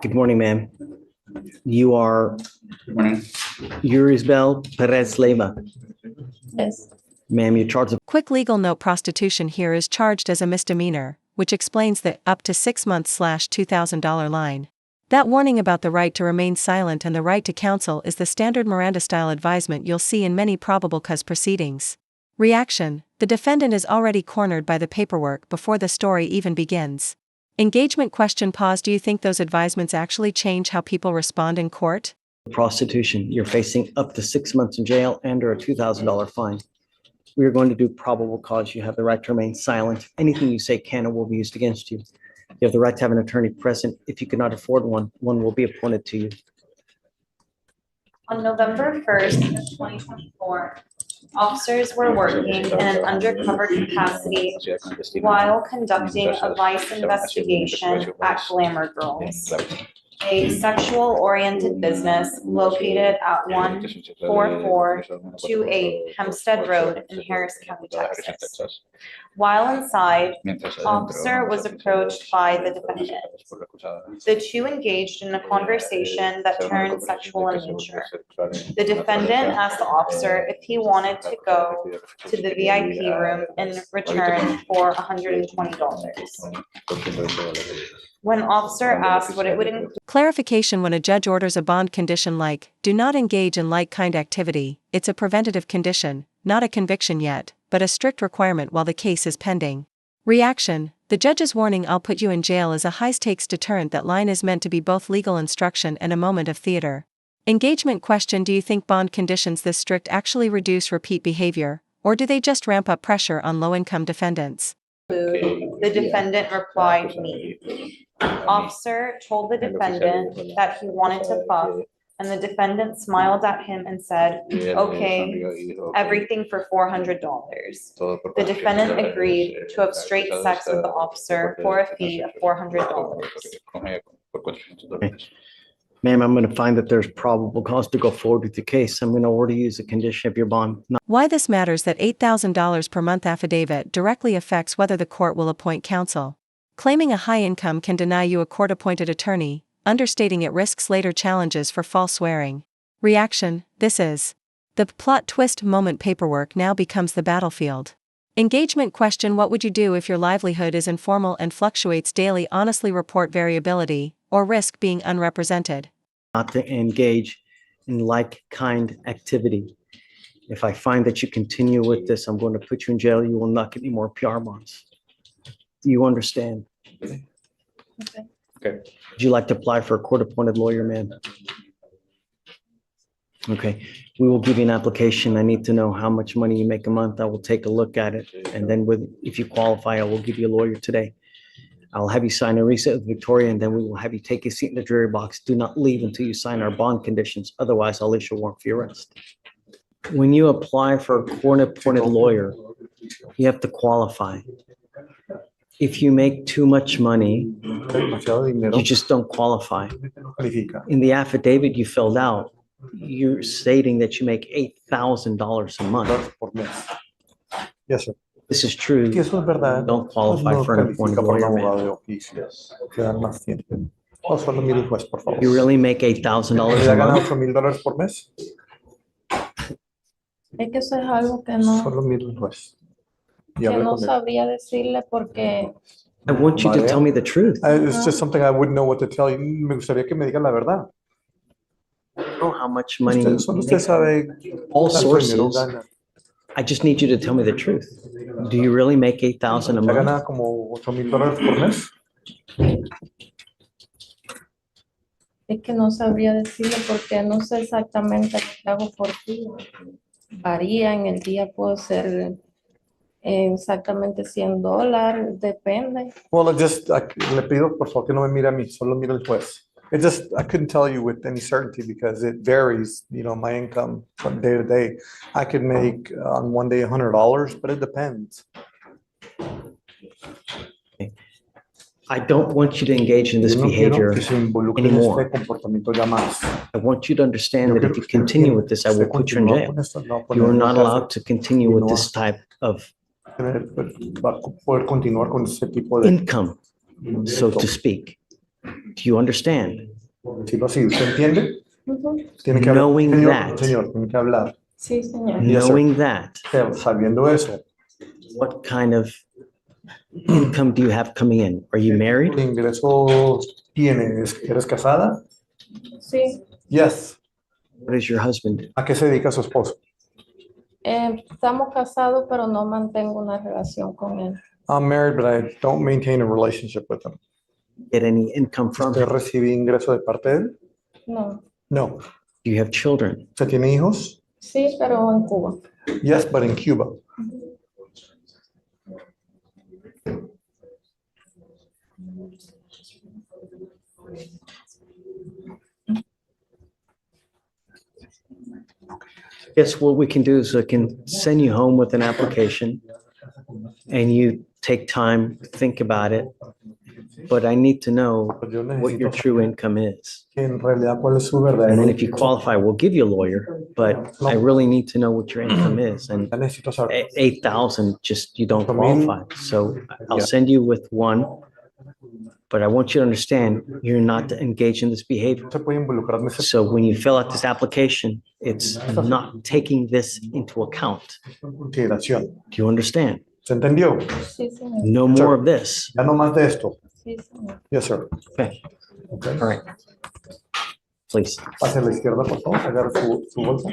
Good morning, ma'am. You are Yurisbel Perez Leyva. Yes. Ma'am, you're charged of Quick legal note: prostitution here is charged as a misdemeanor, which explains the up to 6 months $2,000 line. That warning about the right to remain silent and the right to counsel is the standard Miranda-style advisement you'll see in many probable cause proceedings. Reaction: the defendant is already cornered by the paperwork before the story even begins. Engagement question: pause. Do you think those advisements actually change how people respond in court? prostitution. You're facing up to 6 months in jail and or a $2,000 fine. We are going to do probable cause. You have the right to remain silent. Anything you say can and will be used against you. You have the right to have an attorney present. If you cannot afford one, one will be appointed to you. On November 1st, 2024, officers were working in an undercover capacity while conducting a vice investigation at Glamour Girls, a sexual-oriented business located at 14428 Hempstead Road in Harris County, Texas. While inside, officer was approached by the defendant. The two engaged in a conversation that turned sexual in nature. The defendant asked the officer if he wanted to go to the VIP room in return for $120. When officer asked what it would include. Clarification: when a judge orders a bond condition like, do not engage in like-kind activity, it's a preventative condition, not a conviction yet, but a strict requirement while the case is pending. Reaction: the judge's warning, "I'll put you in jail," is a high-stakes deterrent. That line is meant to be both legal instruction and a moment of theater. Engagement question: do you think bond conditions this strict actually reduce repeat behavior, or do they just ramp up pressure on low-income defendants? The defendant replied, "Me." Officer told the defendant that he wanted to fuck, and the defendant smiled at him and said, "Okay, everything for $400. The defendant agreed to have straight sex with the officer for a fee of $400. Ma'am, I'm going to find that there's probable cause to go forward with the case. I'm going to order you as a condition of your bond. Why this matters: that $8,000 per month affidavit directly affects whether the court will appoint counsel. Claiming a high income can deny you a court-appointed attorney. Understating it risks later challenges for false swearing. Reaction: this is the plot twist moment. Paperwork now becomes the battlefield. Engagement question: what would you do if your livelihood is informal and fluctuates daily? Honestly report variability, or risk being unrepresented. Not to engage in like-kind activity. If I find that you continue with this, I'm going to put you in jail. You will not get any more PR bonds. Do you understand? Okay. Would you like to apply for a court-appointed lawyer, ma'am? Okay, we will give you an application. I need to know how much money you make a month. I will take a look at it. And then if you qualify, I will give you a lawyer today. I'll have you sign a receipt with Victoria, and then we will have you take a seat in the jury box. Do not leave until you sign our bond conditions. Otherwise, I'll issue a warrant for your arrest. When you apply for a court-appointed lawyer, you have to qualify. If you make too much money, you just don't qualify. In the affidavit you filled out, you're stating that you make $8,000 a month. Yes, sir. This is true. Si eso es verdad, Don't qualify no for an califica appointed para un lawyer, abogado man. de oficio. Quedan más tiempo. O solo mire el juez, por favor. You really make $8,000 ¿Ya a gana month? $8,000 por mes? Es que eso es algo que no, Solo mire el juez. Y que hable no con él. sabría decirle porque I want you to tell me the truth. It's just something I wouldn't know what to tell you. Me gustaría que me diga la verdad. I don't know how much money you Solo usted make. sabe All cuánto dinero sources. gana. I just need you to tell me the truth. Do you really make $8,000 a ¿Ya gana month? como $8,000 por mes? es que no sabría decirle porque no sé exactamente lo que hago por día. Varía, en el día puedo ser exactamente $100, depende. Well, le pido por favor que no me mire a mí, solo mire al juez. I couldn't tell you with any certainty because it varies, my income from day to day. I could make on one day $100, but it depends. I don't want you to engage in this Yo no quiero behavior que se involucre en anymore. este comportamiento ya más. I want you to understand that if you continue with this, I will put you in jail. You are not allowed to continue with this type of va a poder continuar con ese tipo de... income, so to speak. Do you understand? decirlo así, ¿usted entiende? Ujú. Tiene que hablar. Knowing Señor, that. señor, tiene que hablar. Sí, señor. Yes, sir. Knowing that, Sabiendo eso, what kind of income do you have coming in? Are you ¿qué married? ingreso tienes? ¿Eres casada? Sí. Yes. What does your husband do? ¿A qué se dedica su esposo? Estamos casados, pero no mantengo una relación con él. I'm married, but I don't maintain a relationship with him. Get any income from ¿Usted him? recibe ingreso de parte de él? No. No. Do you have children? ¿Usted tiene hijos? Sí, pero en Cuba. Yes, but in Cuba. Guess what we can do is I can send you home with an application and you take time, think about it. But I need to know Yo what your necesito true income is. que en realidad cuál es su And verdadero then if you ingreso. qualify, we'll give you a lawyer, but I really need to know what your income is. And Ya necesito saber. 8,000, just you don't qualify. So I'll Yeah. send you with one. But I want you to understand, you're not engaged in this behavior. No se puede involucrar en esa So when you fill out this application, it's not taking this into account. consideración. Do you understand? ¿Se entendió? Sí, señor. No more of this. Ya no más de esto. Sí, señor. Yes, sir. Okay, Okay. all right. Please. Pase a la izquierda, por favor. Agarre su bolsa.